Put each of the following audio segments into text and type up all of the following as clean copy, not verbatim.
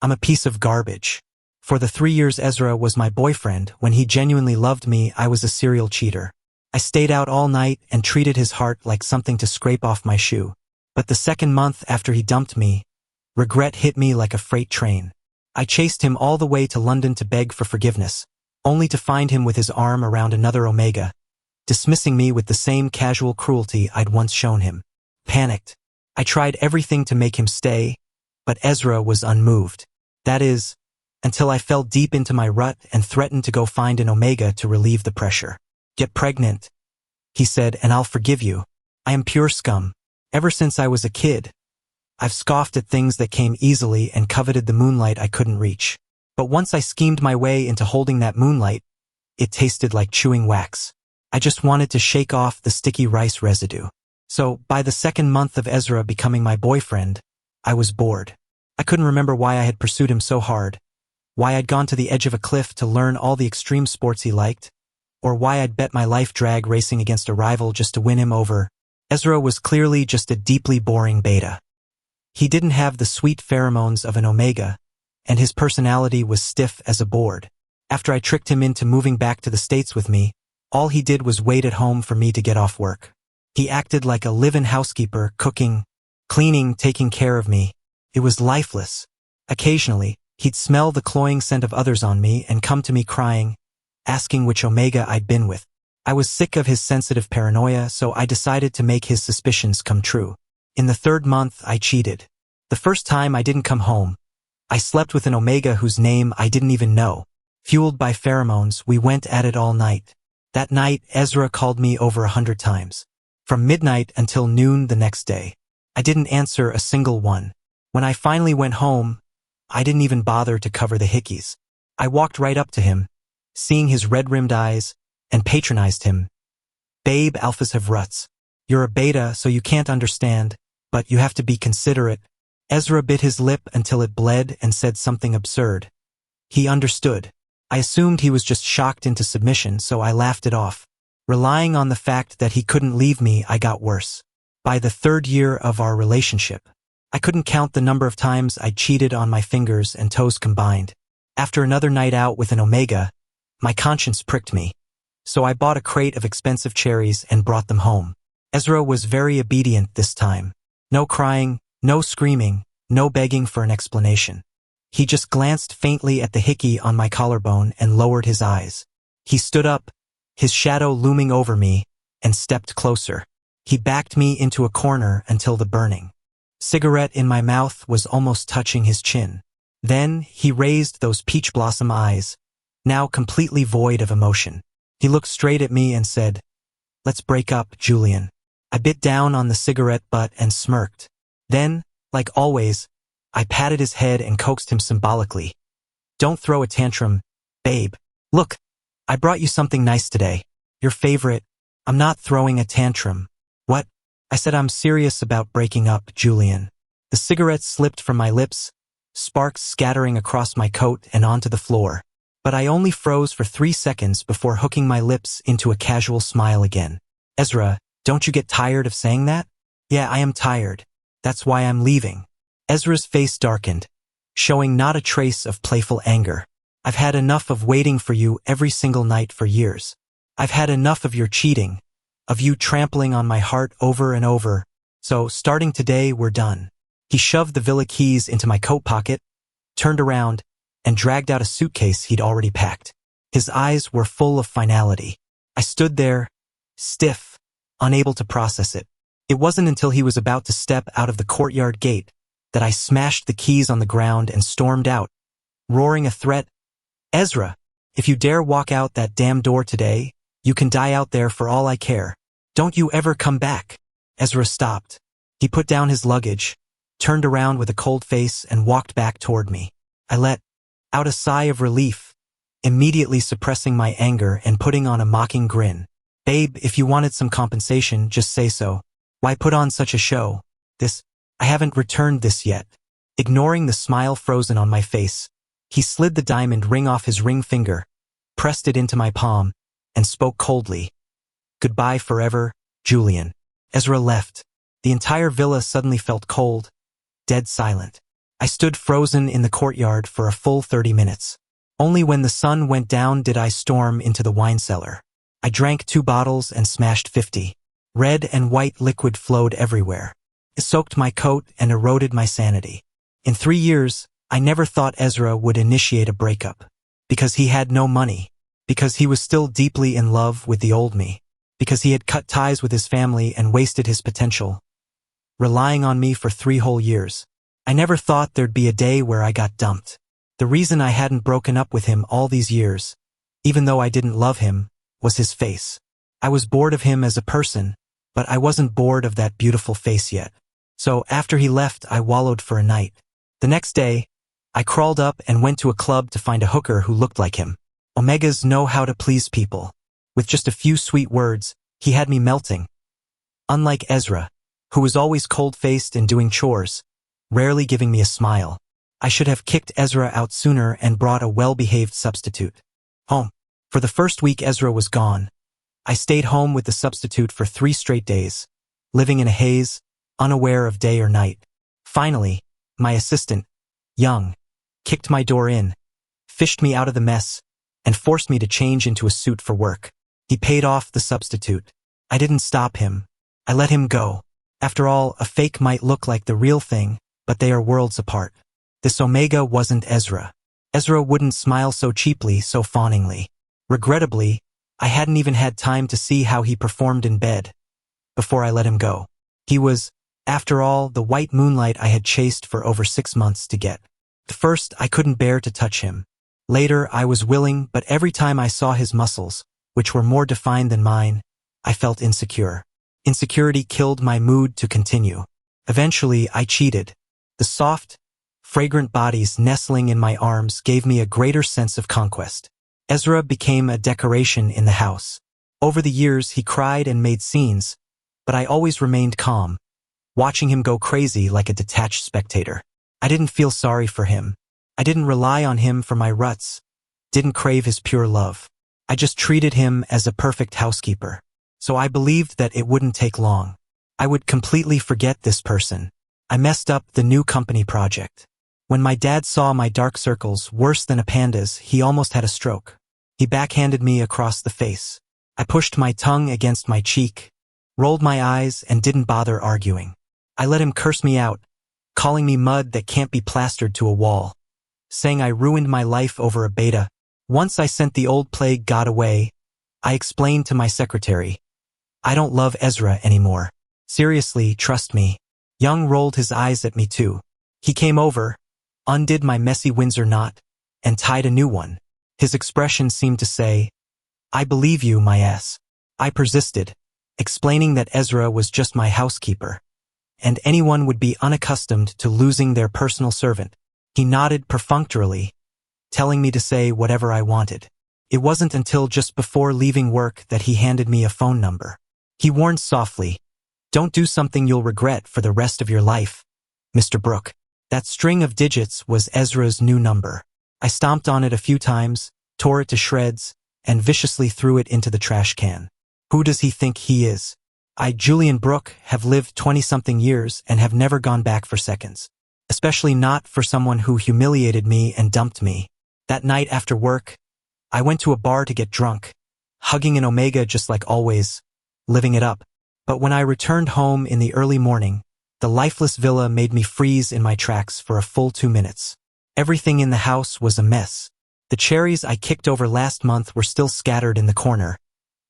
I'm a piece of garbage. For the 3 years Ezra was my boyfriend, when he genuinely loved me, I was a serial cheater. I stayed out all night and treated his heart like something to scrape off my shoe. But the second month after he dumped me, regret hit me like a freight train. I chased him all the way to London to beg for forgiveness, only to find him with his arm around another Omega, dismissing me with the same casual cruelty I'd once shown him. Panicked, I tried everything to make him stay, but Ezra was unmoved. That is, until I fell deep into my rut and threatened to go find an Omega to relieve the pressure. Get pregnant, he said, and I'll forgive you. I am pure scum. Ever since I was a kid, I've scoffed at things that came easily and coveted the moonlight I couldn't reach. But once I schemed my way into holding that moonlight, it tasted like chewing wax. I just wanted to shake off the sticky rice residue. So, by the second month of Ezra becoming my boyfriend, I was bored. I couldn't remember why I had pursued him so hard, why I'd gone to the edge of a cliff to learn all the extreme sports he liked, or why I'd bet my life drag racing against a rival just to win him over. Ezra was clearly just a deeply boring beta. He didn't have the sweet pheromones of an Omega, and his personality was stiff as a board. After I tricked him into moving back to the States with me, all he did was wait at home for me to get off work. He acted like a live-in housekeeper, cooking, cleaning, taking care of me. It was lifeless. Occasionally, he'd smell the cloying scent of others on me and come to me crying, asking which Omega I'd been with. I was sick of his sensitive paranoia, so I decided to make his suspicions come true. In the third month, I cheated. The first time I didn't come home. I slept with an Omega whose name I didn't even know. Fueled by pheromones, we went at it all night. That night, Ezra called me over 100 times. From midnight until noon the next day. I didn't answer a single one. When I finally went home, I didn't even bother to cover the hickeys. I walked right up to him, seeing his red-rimmed eyes, and patronized him. Babe, alphas have ruts. You're a beta, so you can't understand, but you have to be considerate. Ezra bit his lip until it bled and said something absurd. He understood. I assumed he was just shocked into submission, so I laughed it off. Relying on the fact that he couldn't leave me, I got worse. By the third year of our relationship, I couldn't count the number of times I cheated on my fingers and toes combined. After another night out with an Omega, my conscience pricked me. So I bought a crate of expensive cherries and brought them home. Ezra was very obedient this time. No crying, no screaming, no begging for an explanation. He just glanced faintly at the hickey on my collarbone and lowered his eyes. He stood up, his shadow looming over me, and stepped closer. He backed me into a corner until the burning cigarette in my mouth was almost touching his chin. Then he raised those peach blossom eyes, now completely void of emotion. He looked straight at me and said, "Let's break up, Julian." I bit down on the cigarette butt and smirked. Then, like always, I patted his head and coaxed him symbolically. "Don't throw a tantrum, babe. Look, I brought you something nice today. Your favorite." "I'm not throwing a tantrum." "What?" I said, "I'm serious about breaking up, Julian." The cigarette slipped from my lips, sparks scattering across my coat and onto the floor. But I only froze for 3 seconds before hooking my lips into a casual smile again. "Ezra, don't you get tired of saying that?" "Yeah, I am tired. That's why I'm leaving." Ezra's face darkened, showing not a trace of playful anger. "I've had enough of waiting for you every single night for years. I've had enough of your cheating, of you trampling on my heart over and over. So, starting today, we're done." He shoved the villa keys into my coat pocket, turned around, and dragged out a suitcase he'd already packed. His eyes were full of finality. I stood there, stiff, unable to process it. It wasn't until he was about to step out of the courtyard gate that I smashed the keys on the ground and stormed out, roaring a threat. "Ezra, if you dare walk out that damn door today, you can die out there for all I care. Don't you ever come back." Ezra stopped. He put down his luggage, turned around with a cold face, and walked back toward me. I let out a sigh of relief, immediately suppressing my anger and putting on a mocking grin. "Babe, if you wanted some compensation, just say so. Why put on such a show? I haven't returned this yet." Ignoring the smile frozen on my face, he slid the diamond ring off his ring finger, pressed it into my palm, and spoke coldly. "Goodbye forever, Julian." Ezra left. The entire villa suddenly felt cold, dead silent. I stood frozen in the courtyard for a full 30 minutes. Only when the sun went down did I storm into the wine cellar. I drank 2 bottles and smashed 50. Red and white liquid flowed everywhere. It soaked my coat and eroded my sanity. In 3 years, I never thought Ezra would initiate a breakup. Because he had no money. Because he was still deeply in love with the old me. Because he had cut ties with his family and wasted his potential. Relying on me for 3 whole years. I never thought there'd be a day where I got dumped. The reason I hadn't broken up with him all these years, even though I didn't love him, was his face. I was bored of him as a person, but I wasn't bored of that beautiful face yet. So after he left, I wallowed for a night. The next day, I crawled up and went to a club to find a hooker who looked like him. Omegas know how to please people. With just a few sweet words, he had me melting. Unlike Ezra, who was always cold-faced and doing chores, rarely giving me a smile. I should have kicked Ezra out sooner and brought a well-behaved substitute. Home. For the first week Ezra was gone, I stayed home with the substitute for 3 straight days, living in a haze, unaware of day or night. Finally, my assistant, Young, kicked my door in, fished me out of the mess, and forced me to change into a suit for work. He paid off the substitute. I didn't stop him. I let him go. After all, a fake might look like the real thing, but they are worlds apart. This Omega wasn't Ezra. Ezra wouldn't smile so cheaply, so fawningly. Regrettably, I hadn't even had time to see how he performed in bed before I let him go. He was, after all, the white moonlight I had chased for over 6 months to get. At first, I couldn't bear to touch him. Later, I was willing, but every time I saw his muscles, which were more defined than mine, I felt insecure. Insecurity killed my mood to continue. Eventually, I cheated. The soft, fragrant bodies nestling in my arms gave me a greater sense of conquest. Ezra became a decoration in the house. Over the years, he cried and made scenes, but I always remained calm, watching him go crazy like a detached spectator. I didn't feel sorry for him. I didn't rely on him for my ruts, didn't crave his pure love. I just treated him as a perfect housekeeper. So I believed that it wouldn't take long. I would completely forget this person. I messed up the new company project. When my dad saw my dark circles worse than a panda's, he almost had a stroke. He backhanded me across the face. I pushed my tongue against my cheek, rolled my eyes, and didn't bother arguing. I let him curse me out, calling me mud that can't be plastered to a wall, saying I ruined my life over a beta. Once I sent the old plague god away, I explained to my secretary, I don't love Ezra anymore. Seriously, trust me. Young rolled his eyes at me too. He came over, undid my messy Windsor knot, and tied a new one. His expression seemed to say, I believe you, my ass. I persisted, explaining that Ezra was just my housekeeper, and anyone would be unaccustomed to losing their personal servant. He nodded perfunctorily, telling me to say whatever I wanted. It wasn't until just before leaving work that he handed me a phone number. He warned softly, don't do something you'll regret for the rest of your life, Mr. Brooke. That string of digits was Ezra's new number. I stomped on it a few times, tore it to shreds, and viciously threw it into the trash can. Who does he think he is? I, Julian Brooke, have lived 20-something years and have never gone back for seconds. Especially not for someone who humiliated me and dumped me. That night after work, I went to a bar to get drunk, hugging an Omega just like always, living it up. But when I returned home in the early morning, the lifeless villa made me freeze in my tracks for a full 2 minutes. Everything in the house was a mess. The cherries I kicked over last month were still scattered in the corner,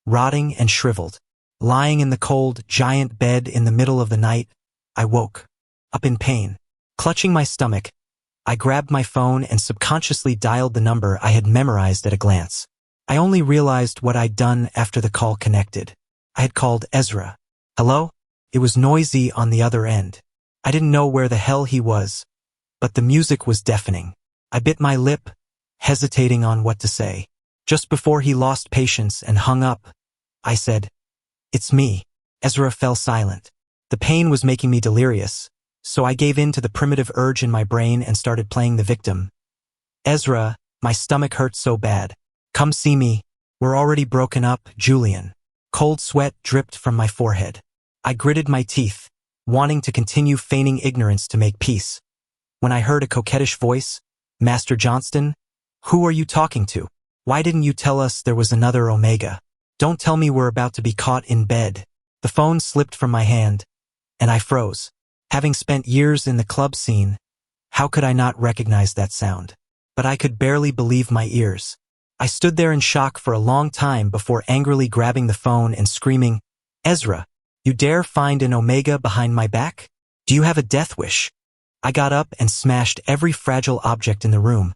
rotting and shriveled. Lying in the cold, giant bed in the middle of the night, I woke up in pain. Clutching my stomach, I grabbed my phone and subconsciously dialed the number I had memorized at a glance. I only realized what I'd done after the call connected. I had called Ezra. Hello? It was noisy on the other end. I didn't know where the hell he was, but the music was deafening. I bit my lip, hesitating on what to say. Just before he lost patience and hung up, I said, It's me. Ezra fell silent. The pain was making me delirious, so I gave in to the primitive urge in my brain and started playing the victim. Ezra, my stomach hurt so bad. Come see me. We're already broken up, Julian. Cold sweat dripped from my forehead. I gritted my teeth, wanting to continue feigning ignorance to make peace. When I heard a coquettish voice, Master Johnston, who are you talking to? Why didn't you tell us there was another Omega? Don't tell me we're about to be caught in bed. The phone slipped from my hand, and I froze. Having spent years in the club scene, how could I not recognize that sound? But I could barely believe my ears. I stood there in shock for a long time before angrily grabbing the phone and screaming, Ezra, you dare find an Omega behind my back? Do you have a death wish? I got up and smashed every fragile object in the room,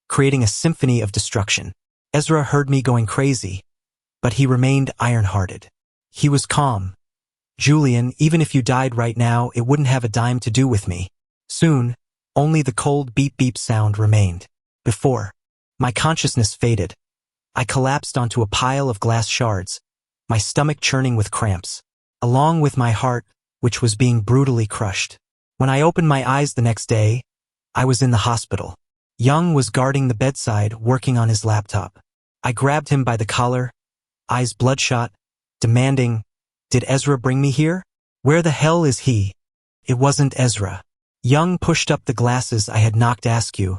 creating a symphony of destruction. Ezra heard me going crazy, but he remained iron-hearted. He was calm. Julian, even if you died right now, it wouldn't have a dime to do with me. Soon, only the cold beep-beep sound remained. Before my consciousness faded, I collapsed onto a pile of glass shards, my stomach churning with cramps, along with my heart, which was being brutally crushed. When I opened my eyes the next day, I was in the hospital. Young was guarding the bedside, working on his laptop. I grabbed him by the collar, eyes bloodshot, demanding, Did Ezra bring me here? Where the hell is he? It wasn't Ezra. Young pushed up the glasses I had knocked askew,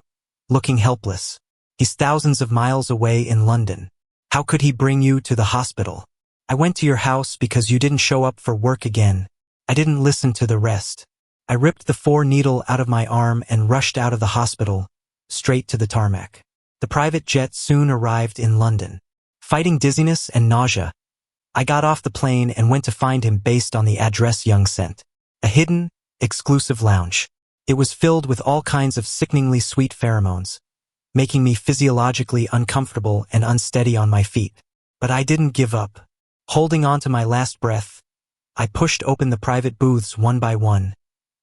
looking helpless. He's thousands of miles away in London. How could he bring you to the hospital? I went to your house because you didn't show up for work again. I didn't listen to the rest. I ripped the 4-needle out of my arm and rushed out of the hospital, straight to the tarmac. The private jet soon arrived in London. Fighting dizziness and nausea, I got off the plane and went to find him based on the address Young sent. A hidden, exclusive lounge. It was filled with all kinds of sickeningly sweet pheromones, making me physiologically uncomfortable and unsteady on my feet. But I didn't give up. Holding on to my last breath, I pushed open the private booths one by one,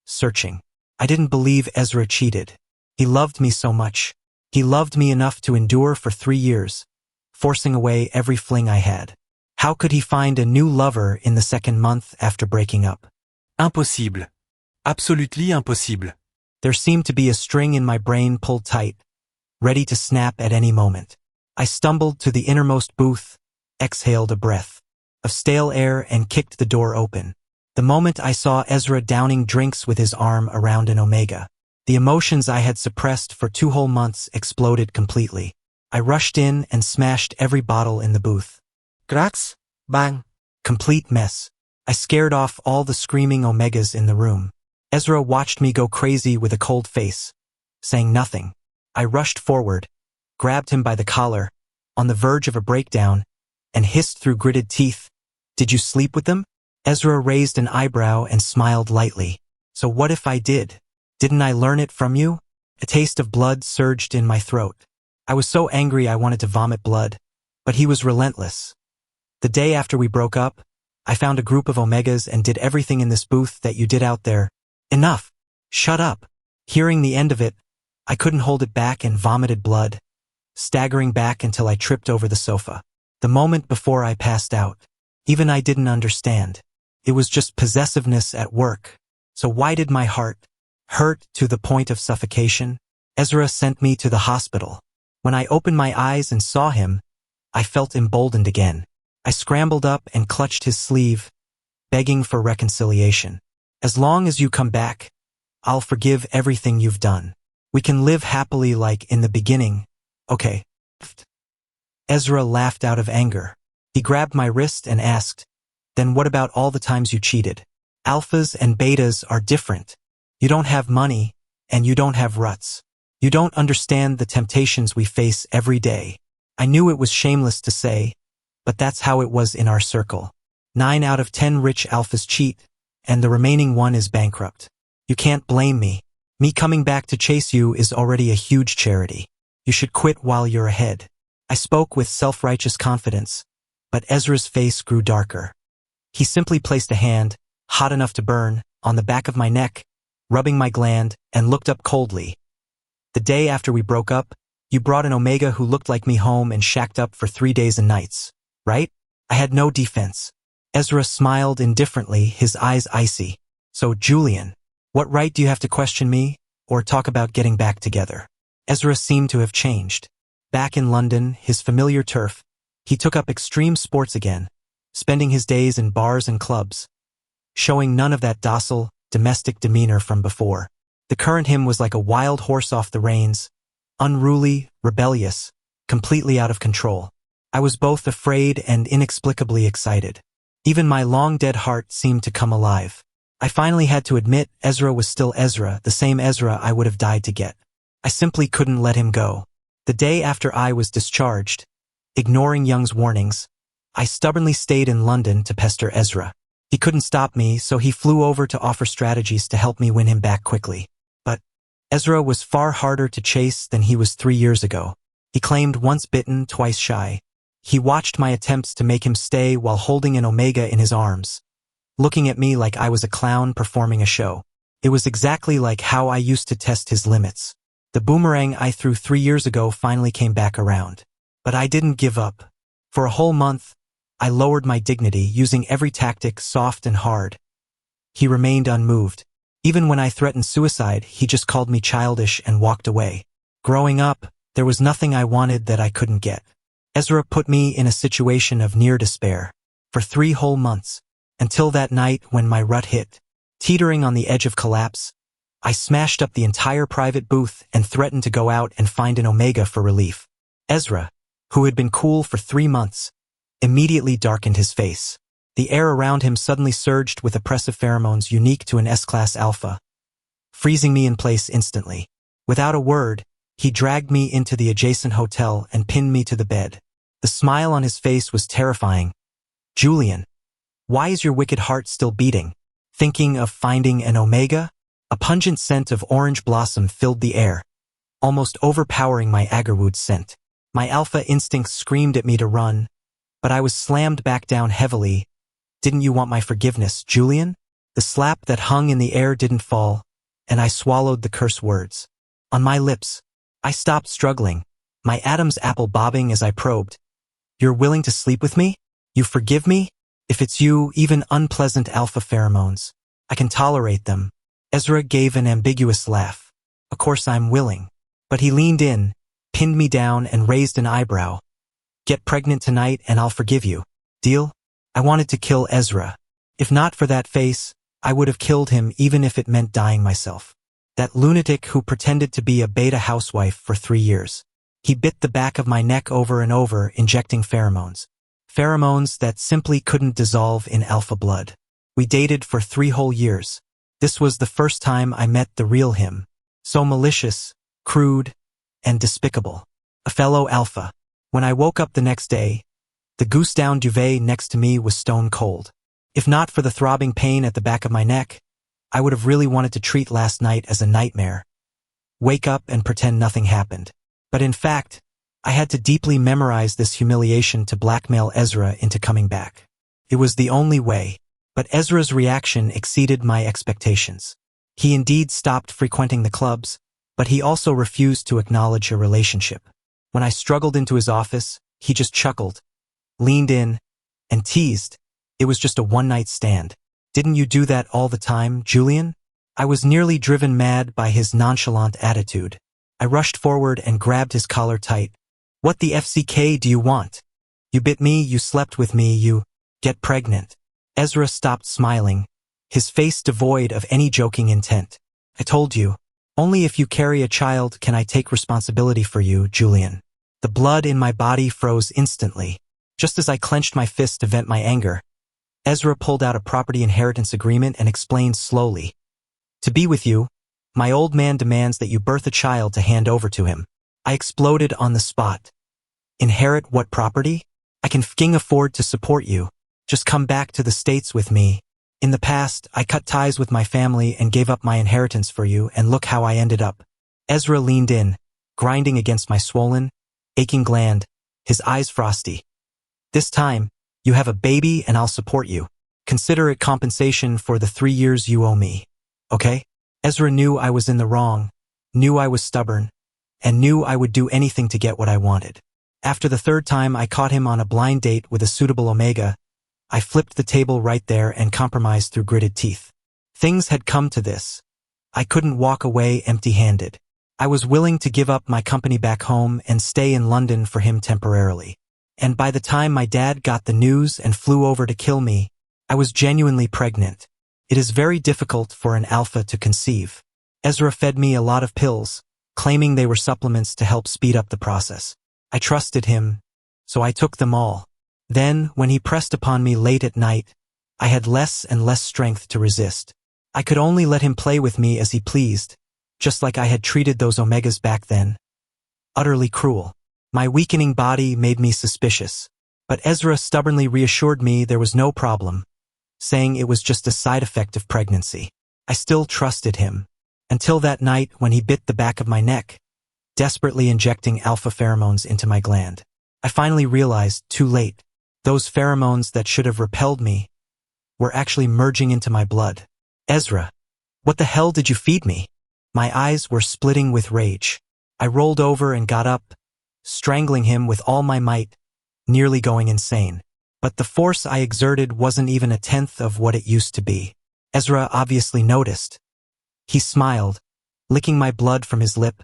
searching. I didn't believe Ezra cheated. He loved me so much. He loved me enough to endure for 3 years, forcing away every fling I had. How could he find a new lover in the second month after breaking up? Impossible. Absolutely impossible. There seemed to be a string in my brain pulled tight, ready to snap at any moment. I stumbled to the innermost booth, exhaled a breath of stale air and kicked the door open. The moment I saw Ezra downing drinks with his arm around an Omega, the emotions I had suppressed for 2 whole months exploded completely. I rushed in and smashed every bottle in the booth. Cracks, bang. Complete mess. I scared off all the screaming Omegas in the room. Ezra watched me go crazy with a cold face, saying nothing. I rushed forward, grabbed him by the collar, on the verge of a breakdown, and hissed through gritted teeth, Did you sleep with them? Ezra raised an eyebrow and smiled lightly. So what if I did? Didn't I learn it from you? A taste of blood surged in my throat. I was so angry I wanted to vomit blood, but he was relentless. The day after we broke up, I found a group of Omegas and did everything in this booth that you did out there. Enough! Shut up! Hearing the end of it, I couldn't hold it back and vomited blood, staggering back until I tripped over the sofa. The moment before I passed out, even I didn't understand. It was just possessiveness at work. So why did my heart hurt to the point of suffocation? Ezra sent me to the hospital. When I opened my eyes and saw him, I felt emboldened again. I scrambled up and clutched his sleeve, begging for reconciliation. As long as you come back, I'll forgive everything you've done. We can live happily like in the beginning, okay? Ezra laughed out of anger. He grabbed my wrist and asked, Then what about all the times you cheated? Alphas and betas are different. You don't have money, and you don't have ruts. You don't understand the temptations we face every day. I knew it was shameless to say, but that's how it was in our circle. 9 out of 10 rich alphas cheat, and the remaining 1 is bankrupt. You can't blame me. Me coming back to chase you is already a huge charity. You should quit while you're ahead. I spoke with self-righteous confidence, but Ezra's face grew darker. He simply placed a hand, hot enough to burn, on the back of my neck, rubbing my gland, and looked up coldly. The day after we broke up, you brought an Omega who looked like me home and shacked up for 3 days and nights, right? I had no defense. Ezra smiled indifferently, his eyes icy. So, Julian, what right do you have to question me, or talk about getting back together? Ezra seemed to have changed. Back in London, his familiar turf, he took up extreme sports again, spending his days in bars and clubs, showing none of that docile, domestic demeanor from before. The current him was like a wild horse off the reins, unruly, rebellious, completely out of control. I was both afraid and inexplicably excited. Even my long-dead heart seemed to come alive. I finally had to admit Ezra was still Ezra, the same Ezra I would have died to get. I simply couldn't let him go. The day after I was discharged, ignoring Young's warnings, I stubbornly stayed in London to pester Ezra. He couldn't stop me, so he flew over to offer strategies to help me win him back quickly. But Ezra was far harder to chase than he was 3 years ago. He claimed once bitten, twice shy. He watched my attempts to make him stay while holding an omega in his arms, looking at me like I was a clown performing a show. It was exactly like how I used to test his limits. The boomerang I threw 3 years ago finally came back around. But I didn't give up. For a whole month, I lowered my dignity, using every tactic soft and hard. He remained unmoved. Even when I threatened suicide, he just called me childish and walked away. Growing up, there was nothing I wanted that I couldn't get. Ezra put me in a situation of near despair. For 3 whole months. Until that night when my rut hit. Teetering on the edge of collapse, I smashed up the entire private booth and threatened to go out and find an omega for relief. Ezra, who had been cool for 3 months, immediately darkened his face. The air around him suddenly surged with oppressive pheromones unique to an S-class alpha, freezing me in place instantly. Without a word, he dragged me into the adjacent hotel and pinned me to the bed. The smile on his face was terrifying. "Julian, why is your wicked heart still beating? Thinking of finding an omega?" A pungent scent of orange blossom filled the air, almost overpowering my agarwood scent. My alpha instincts screamed at me to run, but I was slammed back down heavily. "Didn't you want my forgiveness, Julian?" The slap that hung in the air didn't fall, and I swallowed the curse words. On my lips, I stopped struggling, my Adam's apple bobbing as I probed. "You're willing to sleep with me? You forgive me? If it's you, even unpleasant alpha pheromones, I can tolerate them." Ezra gave an ambiguous laugh. "Of course I'm willing." But he leaned in, pinned me down, and raised an eyebrow. "Get pregnant tonight and I'll forgive you. Deal?" I wanted to kill Ezra. If not for that face, I would have killed him even if it meant dying myself. That lunatic who pretended to be a beta housewife for 3 years. He bit the back of my neck over and over, injecting pheromones. Pheromones that simply couldn't dissolve in alpha blood. We dated for 3 whole years. This was the first time I met the real him. So malicious, crude, and despicable. A fellow alpha. When I woke up the next day, the goose-down duvet next to me was stone cold. If not for the throbbing pain at the back of my neck, I would have really wanted to treat last night as a nightmare. Wake up and pretend nothing happened. But in fact, I had to deeply memorize this humiliation to blackmail Ezra into coming back. It was the only way. But Ezra's reaction exceeded my expectations. He indeed stopped frequenting the clubs, but he also refused to acknowledge a relationship. When I struggled into his office, he just chuckled, leaned in, and teased. It was just a one-night stand. "Didn't you do that all the time, Julian?" I was nearly driven mad by his nonchalant attitude. I rushed forward and grabbed his collar tight. "What the FCK do you want? You bit me, you slept with me, you get pregnant." Ezra stopped smiling, his face devoid of any joking intent. "I told you, only if you carry a child can I take responsibility for you, Julian." The blood in my body froze instantly. Just as I clenched my fist to vent my anger, Ezra pulled out a property inheritance agreement and explained slowly. "To be with you, my old man demands that you birth a child to hand over to him." I exploded on the spot. "Inherit what property? I can f***ing afford to support you. Just come back to the States with me. In the past, I cut ties with my family and gave up my inheritance for you, and look how I ended up." Ezra leaned in, grinding against my swollen, aching gland, his eyes frosty. "This time, you have a baby and I'll support you. Consider it compensation for the 3 years you owe me. Okay?" Ezra knew I was in the wrong, knew I was stubborn, and knew I would do anything to get what I wanted. After the 3rd time I caught him on a blind date with a suitable omega, I flipped the table right there and compromised through gritted teeth. Things had come to this. I couldn't walk away empty-handed. I was willing to give up my company back home and stay in London for him temporarily. And by the time my dad got the news and flew over to kill me, I was genuinely pregnant. It is very difficult for an alpha to conceive. Ezra fed me a lot of pills, claiming they were supplements to help speed up the process. I trusted him, so I took them all. Then, when he pressed upon me late at night, I had less and less strength to resist. I could only let him play with me as he pleased, just like I had treated those omegas back then. Utterly cruel. My weakening body made me suspicious, but Ezra stubbornly reassured me there was no problem, saying it was just a side effect of pregnancy. I still trusted him, until that night when he bit the back of my neck, desperately injecting alpha pheromones into my gland. I finally realized, too late, those pheromones that should have repelled me were actually merging into my blood. Ezra, what the hell did you feed me? My eyes were splitting with rage. I rolled over and got up, strangling him with all my might, nearly going insane. But the force I exerted wasn't even a tenth of what it used to be. Ezra obviously noticed. He smiled, licking my blood from his lip,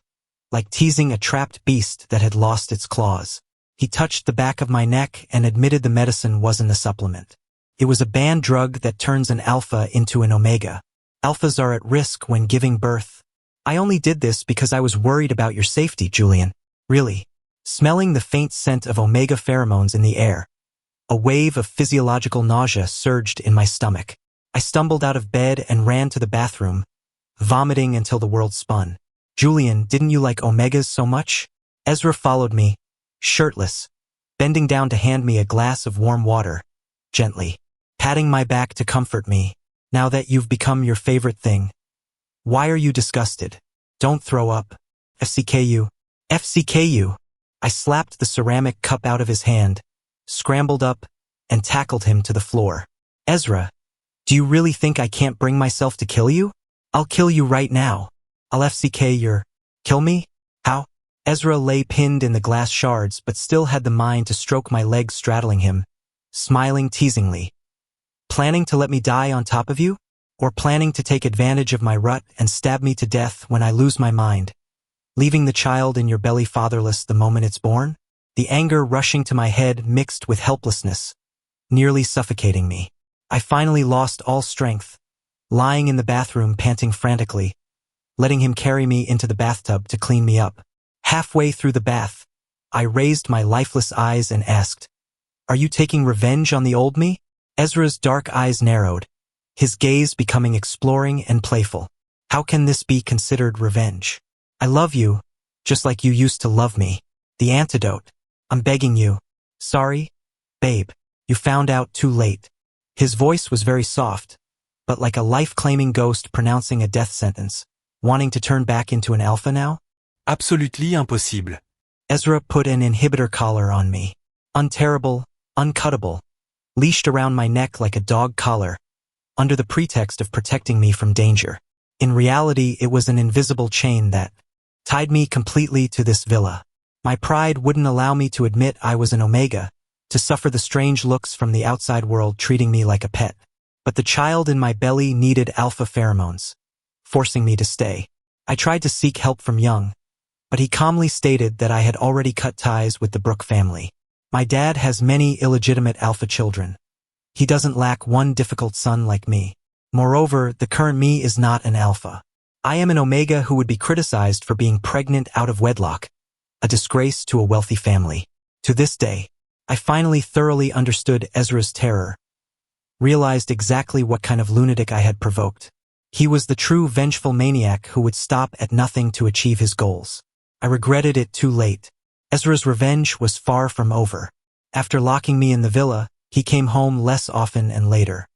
like teasing a trapped beast that had lost its claws. He touched the back of my neck and admitted the medicine wasn't a supplement. It was a banned drug that turns an alpha into an omega. Alphas are at risk when giving birth. I only did this because I was worried about your safety, Julian. Really. Smelling the faint scent of omega pheromones in the air, a wave of physiological nausea surged in my stomach. I stumbled out of bed and ran to the bathroom, vomiting until the world spun. Julian, didn't you like omegas so much? Ezra followed me, shirtless, bending down to hand me a glass of warm water, gently, patting my back to comfort me. Now that you've become your favorite thing, why are you disgusted? Don't throw up. FCKU. FCKU. I slapped the ceramic cup out of his hand, scrambled up, and tackled him to the floor. Ezra, do you really think I can't bring myself to kill you? I'll kill you right now. I'll FCK your... Kill me? How? Ezra lay pinned in the glass shards but still had the mind to stroke my legs straddling him, smiling teasingly. Planning to let me die on top of you? Or planning to take advantage of my rut and stab me to death when I lose my mind, leaving the child in your belly fatherless the moment it's born? The anger rushing to my head mixed with helplessness, nearly suffocating me. I finally lost all strength, lying in the bathroom panting frantically, letting him carry me into the bathtub to clean me up. Halfway through the bath, I raised my lifeless eyes and asked, "Are you taking revenge on the old me?" Ezra's dark eyes narrowed, his gaze becoming exploring and playful. How can this be considered revenge? I love you, just like you used to love me. The antidote. I'm begging you. Sorry, babe. You found out too late. His voice was very soft, but like a life-claiming ghost pronouncing a death sentence. Wanting to turn back into an alpha now? Absolutely impossible. Ezra put an inhibitor collar on me. Unterrible, uncuttable, leashed around my neck like a dog collar, under the pretext of protecting me from danger. In reality, it was an invisible chain that tied me completely to this villa. My pride wouldn't allow me to admit I was an omega, to suffer the strange looks from the outside world treating me like a pet. But the child in my belly needed alpha pheromones, forcing me to stay. I tried to seek help from Young, but he calmly stated that I had already cut ties with the Brooke family. My dad has many illegitimate alpha children. He doesn't lack one difficult son like me. Moreover, the current me is not an alpha. I am an omega who would be criticized for being pregnant out of wedlock, a disgrace to a wealthy family. To this day, I finally thoroughly understood Ezra's terror, realized exactly what kind of lunatic I had provoked. He was the true vengeful maniac who would stop at nothing to achieve his goals. I regretted it too late. Ezra's revenge was far from over. After locking me in the villa, he came home less often and later.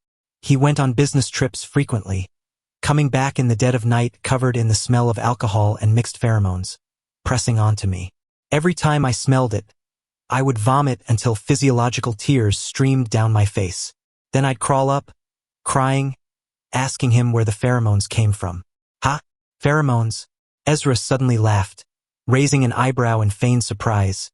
He went on business trips frequently, coming back in the dead of night covered in the smell of alcohol and mixed pheromones, pressing onto me. Every time I smelled it, I would vomit until physiological tears streamed down my face. Then I'd crawl up, crying, asking him where the pheromones came from. "Huh? Pheromones?" Ezra suddenly laughed, raising an eyebrow in feigned surprise.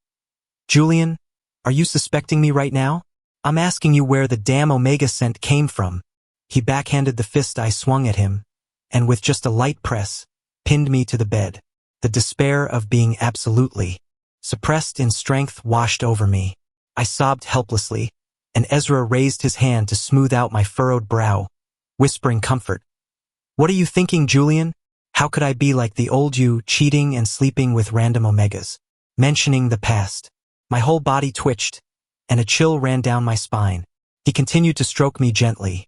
"Julian, are you suspecting me right now? I'm asking you where the damn omega scent came from." He backhanded the fist I swung at him, and with just a light press, pinned me to the bed. The despair of being absolutely suppressed in strength washed over me. I sobbed helplessly, and Ezra raised his hand to smooth out my furrowed brow, whispering comfort. "What are you thinking, Julian? How could I be like the old you, cheating and sleeping with random omegas? Mentioning the past. My whole body twitched, and a chill ran down my spine. He continued to stroke me gently.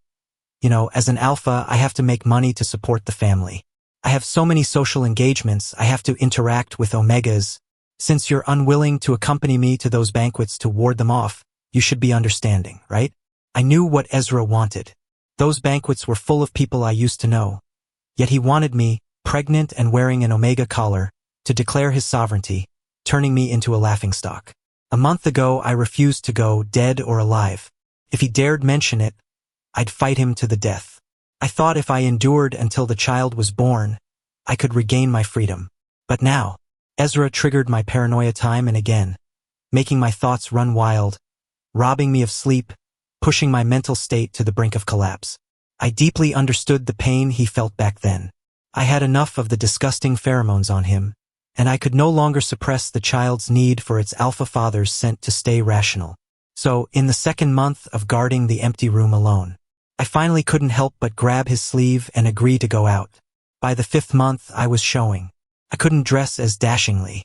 You know, as an alpha, I have to make money to support the family. I have so many social engagements, I have to interact with omegas. Since you're unwilling to accompany me to those banquets to ward them off, you should be understanding, right? I knew what Ezra wanted. Those banquets were full of people I used to know. Yet he wanted me, pregnant and wearing an omega collar, to declare his sovereignty, turning me into a laughingstock. A month ago, I refused to go, dead or alive. If he dared mention it, I'd fight him to the death. I thought if I endured until the child was born, I could regain my freedom. But now, Ezra triggered my paranoia time and again, making my thoughts run wild, robbing me of sleep, pushing my mental state to the brink of collapse. I deeply understood the pain he felt back then. I had enough of the disgusting pheromones on him, and I could no longer suppress the child's need for its alpha father's scent to stay rational. So, in the second month of guarding the empty room alone, I finally couldn't help but grab his sleeve and agree to go out. By the 5th month, I was showing. I couldn't dress as dashingly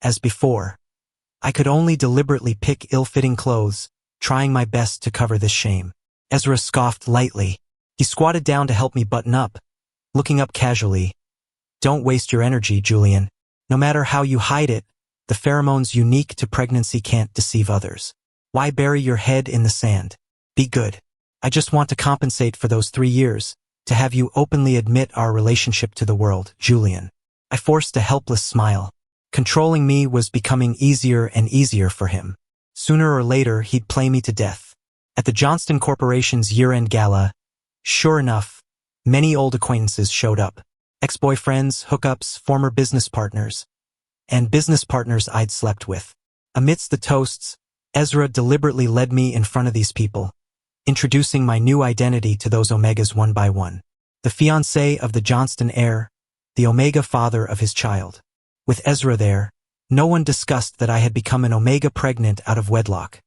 as before. I could only deliberately pick ill-fitting clothes, trying my best to cover this shame. Ezra scoffed lightly. He squatted down to help me button up, looking up casually. Don't waste your energy, Julian. No matter how you hide it, the pheromones unique to pregnancy can't deceive others. Why bury your head in the sand? Be good. I just want to compensate for those 3 years, to have you openly admit our relationship to the world, Julian. I forced a helpless smile. Controlling me was becoming easier and easier for him. Sooner or later, he'd play me to death. At the Johnston Corporation's year-end gala, sure enough, many old acquaintances showed up. Ex-boyfriends, hookups, former business partners, and business partners I'd slept with. Amidst the toasts, Ezra deliberately led me in front of these people, introducing my new identity to those omegas one by one. The fiancé of the Johnston heir, the omega father of his child. With Ezra there, no one discussed that I had become an omega pregnant out of wedlock.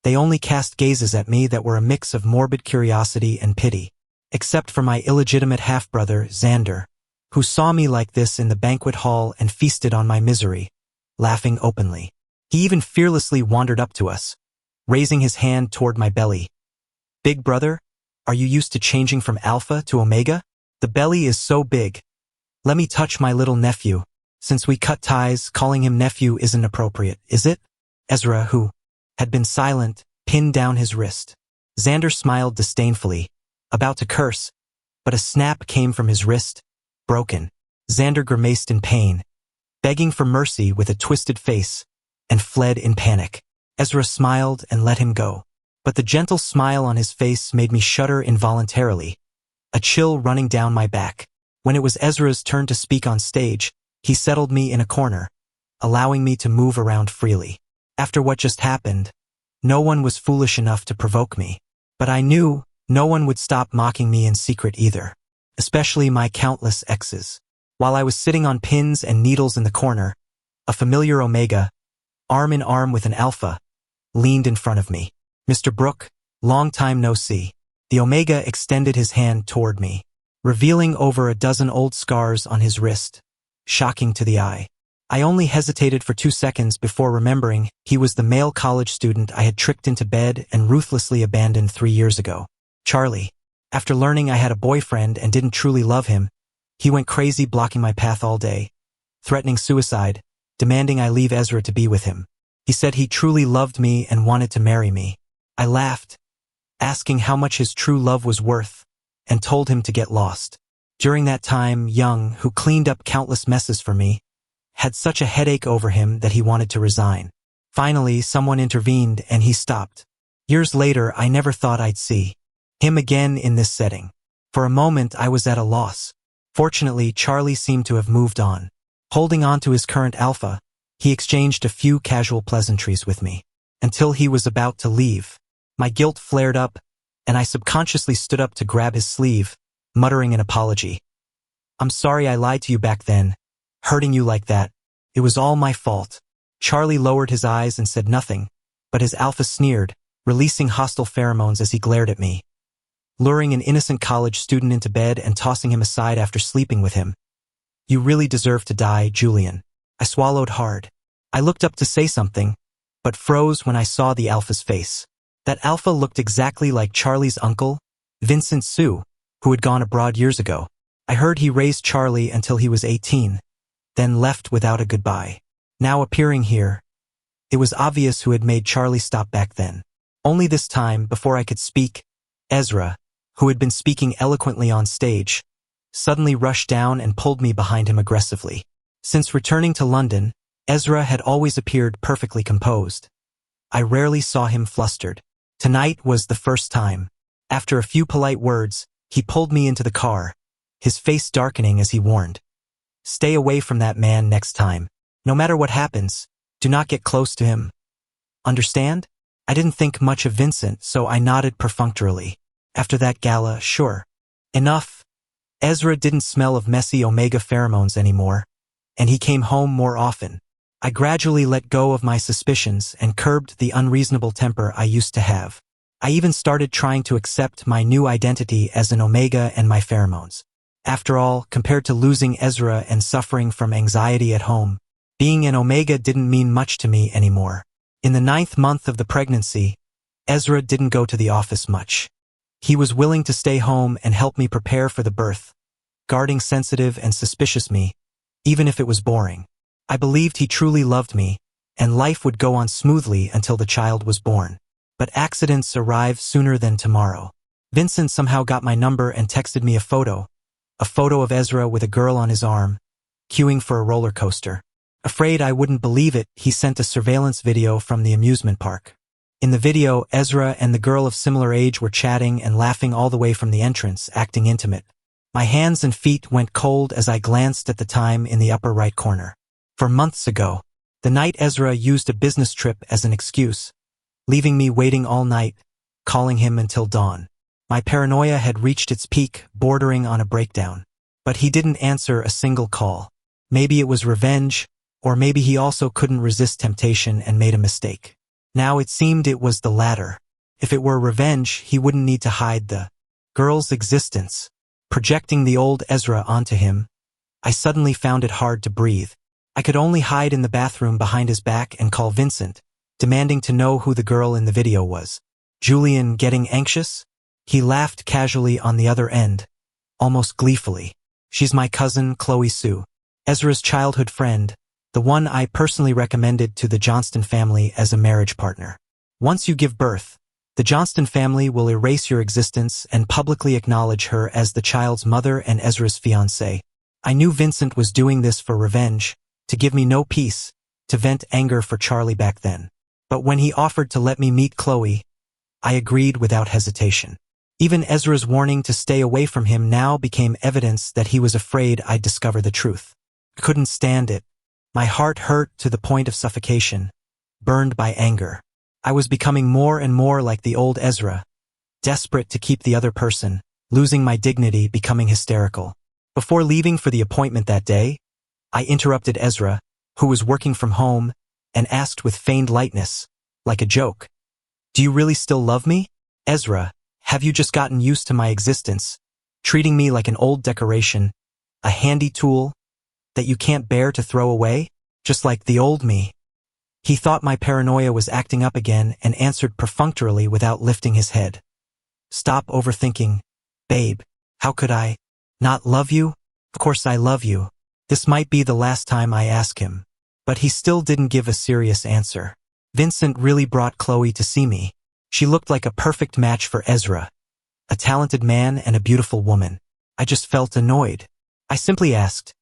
They only cast gazes at me that were a mix of morbid curiosity and pity, except for my illegitimate half-brother, Xander, who saw me like this in the banquet hall and feasted on my misery, laughing openly. He even fearlessly wandered up to us, raising his hand toward my belly. Big brother, are you used to changing from alpha to omega? The belly is so big. Let me touch my little nephew. Since we cut ties, calling him nephew isn't appropriate, is it? Ezra, who had been silent, pinned down his wrist. Xander smiled disdainfully, about to curse, but a snap came from his wrist, broken. Xander grimaced in pain, begging for mercy with a twisted face, and fled in panic. Ezra smiled and let him go. But the gentle smile on his face made me shudder involuntarily, a chill running down my back. When it was Ezra's turn to speak on stage, he settled me in a corner, allowing me to move around freely. After what just happened, no one was foolish enough to provoke me. But I knew no one would stop mocking me in secret either, especially my countless exes. While I was sitting on pins and needles in the corner, a familiar omega, arm in arm with an alpha, leaned in front of me. Mr. Brooke, long time no see. The omega extended his hand toward me, revealing over a dozen old scars on his wrist, shocking to the eye. I only hesitated for 2 seconds before remembering he was the male college student I had tricked into bed and ruthlessly abandoned 3 years ago. Charlie. After learning I had a boyfriend and didn't truly love him, he went crazy blocking my path all day, threatening suicide, demanding I leave Ezra to be with him. He said he truly loved me and wanted to marry me. I laughed, asking how much his true love was worth, and told him to get lost. During that time, Young, who cleaned up countless messes for me, had such a headache over him that he wanted to resign. Finally, someone intervened and he stopped. Years later, I never thought I'd see him again in this setting. For a moment, I was at a loss. Fortunately, Charlie seemed to have moved on. Holding on to his current alpha, he exchanged a few casual pleasantries with me, until he was about to leave. My guilt flared up, and I subconsciously stood up to grab his sleeve, muttering an apology. I'm sorry I lied to you back then, hurting you like that. It was all my fault. Charlie lowered his eyes and said nothing, but his alpha sneered, releasing hostile pheromones as he glared at me. Luring an innocent college student into bed and tossing him aside after sleeping with him. You really deserve to die, Julian. I swallowed hard. I looked up to say something, but froze when I saw the alpha's face. That alpha looked exactly like Charlie's uncle, Vincent Sue, who had gone abroad years ago. I heard he raised Charlie until he was 18, then left without a goodbye. Now appearing here, it was obvious who had made Charlie stop back then. Only this time, before I could speak, Ezra, who had been speaking eloquently on stage, suddenly rushed down and pulled me behind him aggressively. Since returning to London, Ezra had always appeared perfectly composed. I rarely saw him flustered. Tonight was the first time. After a few polite words, he pulled me into the car, his face darkening as he warned. Stay away from that man next time. No matter what happens, do not get close to him. Understand? I didn't think much of Vincent, so I nodded perfunctorily. After that gala, sure. Enough. Ezra didn't smell of messy omega pheromones anymore, and he came home more often. I gradually let go of my suspicions and curbed the unreasonable temper I used to have. I even started trying to accept my new identity as an omega and my pheromones. After all, compared to losing Ezra and suffering from anxiety at home, being an omega didn't mean much to me anymore. In the 9th month of the pregnancy, Ezra didn't go to the office much. He was willing to stay home and help me prepare for the birth, guarding sensitive and suspicious me, even if it was boring. I believed he truly loved me, and life would go on smoothly until the child was born. But accidents arrive sooner than tomorrow. Vincent somehow got my number and texted me a photo of Ezra with a girl on his arm, queuing for a roller coaster. Afraid I wouldn't believe it, he sent a surveillance video from the amusement park. In the video, Ezra and the girl of similar age were chatting and laughing all the way from the entrance, acting intimate. My hands and feet went cold as I glanced at the time in the upper right corner. For months ago, the night Ezra used a business trip as an excuse, leaving me waiting all night, calling him until dawn. My paranoia had reached its peak, bordering on a breakdown. But he didn't answer a single call. Maybe it was revenge, or maybe he also couldn't resist temptation and made a mistake. Now it seemed it was the latter. If it were revenge, he wouldn't need to hide the girl's existence. Projecting the old Ezra onto him, I suddenly found it hard to breathe. I could only hide in the bathroom behind his back and call Vincent, demanding to know who the girl in the video was. Julian getting anxious? He laughed casually on the other end, almost gleefully. She's my cousin, Chloe Sue, Ezra's childhood friend, the one I personally recommended to the Johnston family as a marriage partner. Once you give birth, the Johnston family will erase your existence and publicly acknowledge her as the child's mother and Ezra's fiancée. I knew Vincent was doing this for revenge, to give me no peace, to vent anger for Charlie back then. But when he offered to let me meet Chloe, I agreed without hesitation. Even Ezra's warning to stay away from him now became evidence that he was afraid I'd discover the truth. I couldn't stand it. My heart hurt to the point of suffocation, burned by anger. I was becoming more and more like the old Ezra, desperate to keep the other person, losing my dignity, becoming hysterical. Before leaving for the appointment that day, I interrupted Ezra, who was working from home, and asked with feigned lightness, like a joke, "Do you really still love me? Ezra, have you just gotten used to my existence, treating me like an old decoration, a handy tool that you can't bear to throw away, just like the old me?" He thought my paranoia was acting up again and answered perfunctorily without lifting his head. "Stop overthinking, babe. How could I not love you? Of course I love you. This might be the last time I ask him." But he still didn't give a serious answer. Vincent really brought Chloe to see me. She looked like a perfect match for Ezra, a talented man and a beautiful woman. I just felt annoyed. I simply asked,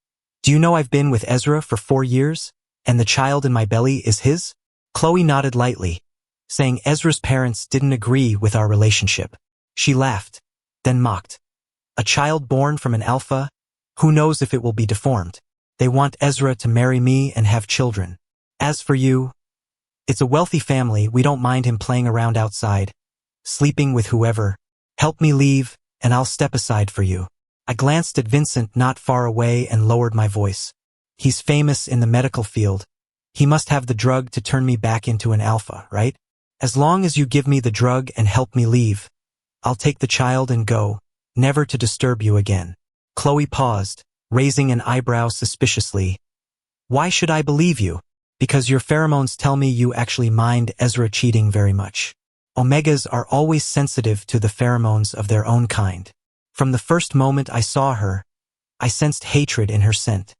"Do you know I've been with Ezra for 4 years, and the child in my belly is his?" Chloe nodded lightly, saying Ezra's parents didn't agree with our relationship. She laughed, then mocked. "A child born from an alpha? Who knows if it will be deformed? They want Ezra to marry me and have children. As for you, it's a wealthy family, we don't mind him playing around outside, sleeping with whoever. Help me leave, and I'll step aside for you." I glanced at Vincent not far away and lowered my voice. "He's famous in the medical field. He must have the drug to turn me back into an alpha, right? As long as you give me the drug and help me leave, I'll take the child and go, never to disturb you again." Chloe paused, raising an eyebrow suspiciously. Why should I believe you? Because your pheromones tell me you actually mind Ezra cheating very much. Omegas are always sensitive to the pheromones of their own kind. From the first moment I saw her, I sensed hatred in her scent.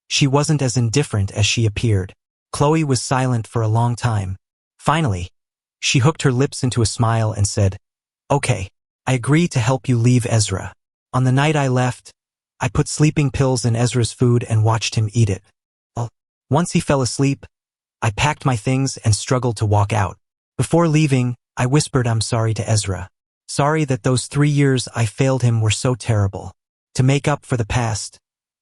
She wasn't as indifferent as she appeared. Chloe was silent for a long time. Finally, she hooked her lips into a smile and said, "Okay, I agree to help you leave Ezra." On the night I left, I put sleeping pills in Ezra's food and watched him eat it. Once he fell asleep, I packed my things and struggled to walk out. Before leaving, I whispered I'm sorry to Ezra. Sorry that those 3 years I failed him were so terrible. To make up for the past,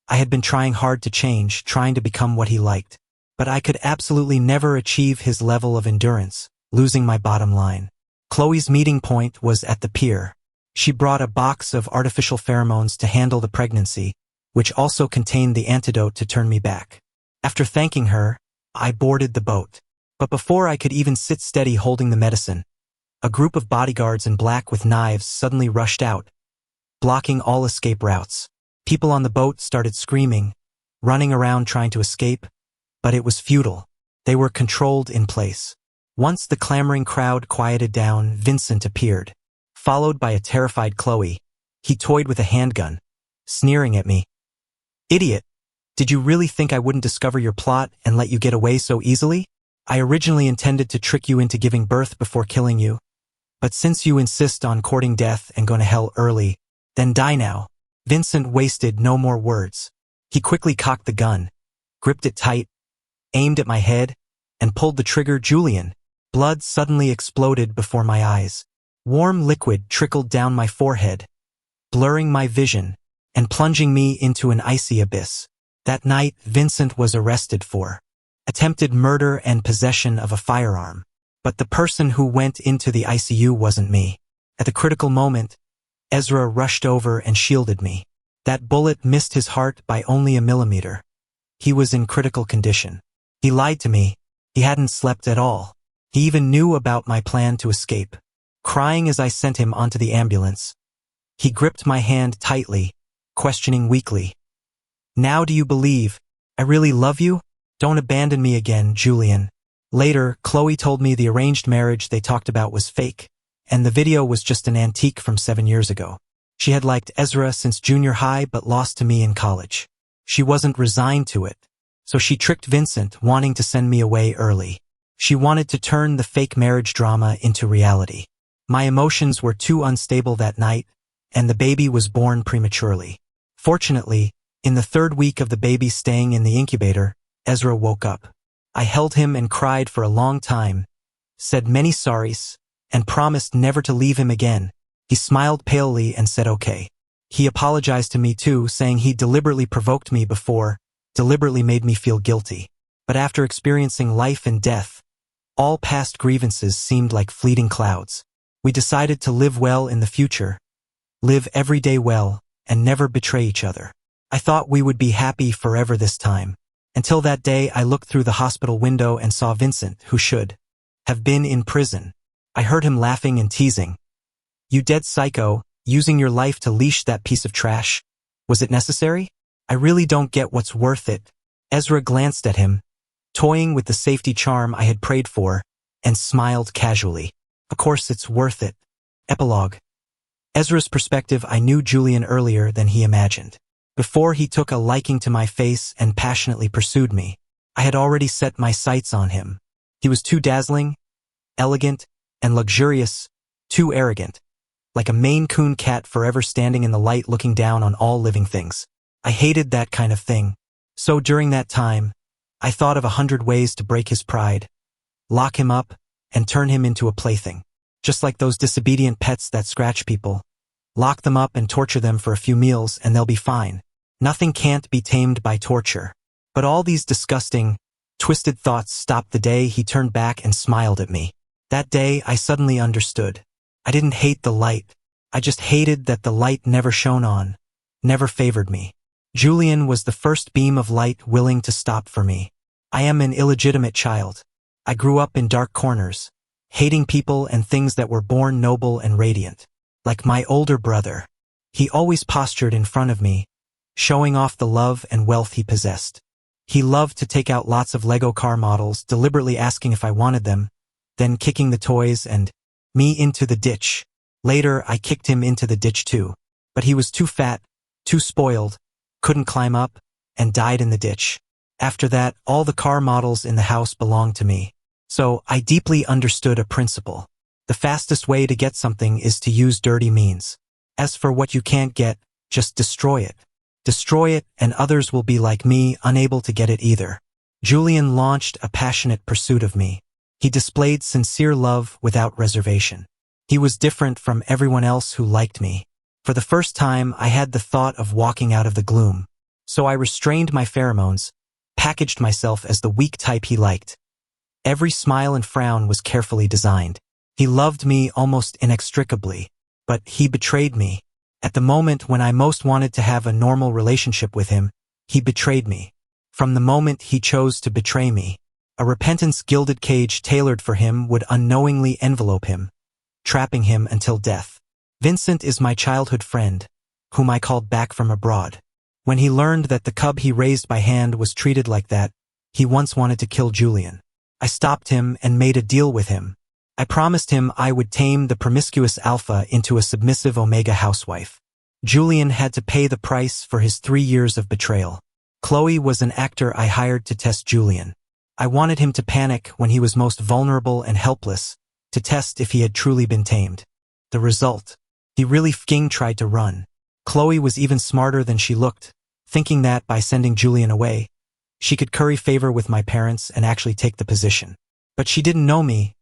I had been trying hard to change, trying to become what he liked. But I could absolutely never achieve his level of endurance, losing my bottom line. Chloe's meeting point was at the pier. She brought a box of artificial pheromones to handle the pregnancy, which also contained the antidote to turn me back. After thanking her, I boarded the boat. But before I could even sit steady holding the medicine, a group of bodyguards in black with knives suddenly rushed out, blocking all escape routes. People on the boat started screaming, running around trying to escape, but it was futile. They were controlled in place. Once the clamoring crowd quieted down, Vincent appeared, followed by a terrified Chloe. He toyed with a handgun, sneering at me. "Idiot! Did you really think I wouldn't discover your plot and let you get away so easily? I originally intended to trick you into giving birth before killing you. But since you insist on courting death and going to hell early, then die now." Vincent wasted no more words. He quickly cocked the gun, gripped it tight, aimed at my head, and pulled the trigger. Julian. Blood suddenly exploded before my eyes. Warm liquid trickled down my forehead, blurring my vision and plunging me into an icy abyss. That night, Vincent was arrested for attempted murder and possession of a firearm. But the person who went into the ICU wasn't me. At the critical moment, Ezra rushed over and shielded me. That bullet missed his heart by only a millimeter. He was in critical condition. He lied to me. He hadn't slept at all. He even knew about my plan to escape. Crying as I sent him onto the ambulance, he gripped my hand tightly, questioning weakly. "Now do you believe I really love you? Don't abandon me again, Julian." Later, Chloe told me the arranged marriage they talked about was fake, and the video was just an antique from 7 years ago. She had liked Ezra since junior high but lost to me in college. She wasn't resigned to it, so she tricked Vincent, wanting to send me away early. She wanted to turn the fake marriage drama into reality. My emotions were too unstable that night, and the baby was born prematurely. Fortunately, in the 3rd week of the baby staying in the incubator, Ezra woke up. I held him and cried for a long time, said many sorries, and promised never to leave him again. He smiled palely and said okay. He apologized to me too, saying he deliberately provoked me before, deliberately made me feel guilty. But after experiencing life and death, all past grievances seemed like fleeting clouds. We decided to live well in the future, live every day well, and never betray each other. I thought we would be happy forever this time. Until that day, I looked through the hospital window and saw Vincent, who should have been in prison. I heard him laughing and teasing. "You dead psycho, using your life to leash that piece of trash. Was it necessary? I really don't get what's worth it." Ezra glanced at him, toying with the safety charm I had prayed for, and smiled casually. "Of course it's worth it." Epilogue. Ezra's perspective. I knew Julian earlier than he imagined. Before he took a liking to my face and passionately pursued me, I had already set my sights on him. He was too dazzling, elegant, and luxurious, too arrogant, like a Maine Coon cat forever standing in the light looking down on all living things. I hated that kind of thing. So during that time, I thought of 100 ways to break his pride, lock him up, and turn him into a plaything. Just like those disobedient pets that scratch people. Lock them up and torture them for a few meals and they'll be fine. Nothing can't be tamed by torture. But all these disgusting, twisted thoughts stopped the day he turned back and smiled at me. That day, I suddenly understood. I didn't hate the light. I just hated that the light never shone on, never favored me. Julian was the first beam of light willing to stop for me. I am an illegitimate child. I grew up in dark corners, hating people and things that were born noble and radiant. Like my older brother. He always postured in front of me, showing off the love and wealth he possessed. He loved to take out lots of Lego car models, deliberately asking if I wanted them, then kicking the toys and me into the ditch. Later, I kicked him into the ditch too. But he was too fat, too spoiled, couldn't climb up, and died in the ditch. After that, all the car models in the house belonged to me. So, I deeply understood a principle. The fastest way to get something is to use dirty means. As for what you can't get, just destroy it. Destroy it, and others will be like me, unable to get it either. Julian launched a passionate pursuit of me. He displayed sincere love without reservation. He was different from everyone else who liked me. For the first time, I had the thought of walking out of the gloom. So I restrained my pheromones, packaged myself as the weak type he liked. Every smile and frown was carefully designed. He loved me almost inextricably, but he betrayed me. At the moment when I most wanted to have a normal relationship with him, he betrayed me. From the moment he chose to betray me, a repentance gilded cage tailored for him would unknowingly envelope him, trapping him until death. Vincent is my childhood friend, whom I called back from abroad. When he learned that the cub he raised by hand was treated like that, he once wanted to kill Julian. I stopped him and made a deal with him. I promised him I would tame the promiscuous alpha into a submissive omega housewife. Julian had to pay the price for his 3 years of betrayal. Chloe was an actor I hired to test Julian. I wanted him to panic when he was most vulnerable and helpless, to test if he had truly been tamed. The result? He really f***ing tried to run. Chloe was even smarter than she looked, thinking that by sending Julian away, she could curry favor with my parents and actually take the position. But she didn't know me,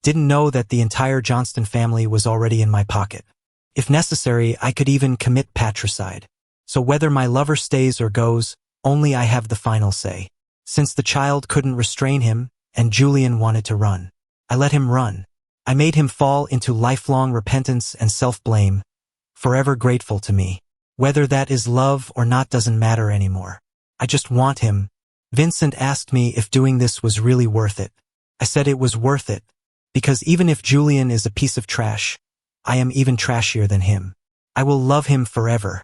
didn't know that the entire Johnston family was already in my pocket. If necessary, I could even commit patricide. So whether my lover stays or goes, only I have the final say. Since the child couldn't restrain him, and Julian wanted to run, I let him run. I made him fall into lifelong repentance and self-blame, forever grateful to me. Whether that is love or not doesn't matter anymore. I just want him. Vincent asked me if doing this was really worth it. I said it was worth it, because even if Julian is a piece of trash, I am even trashier than him. I will love him forever.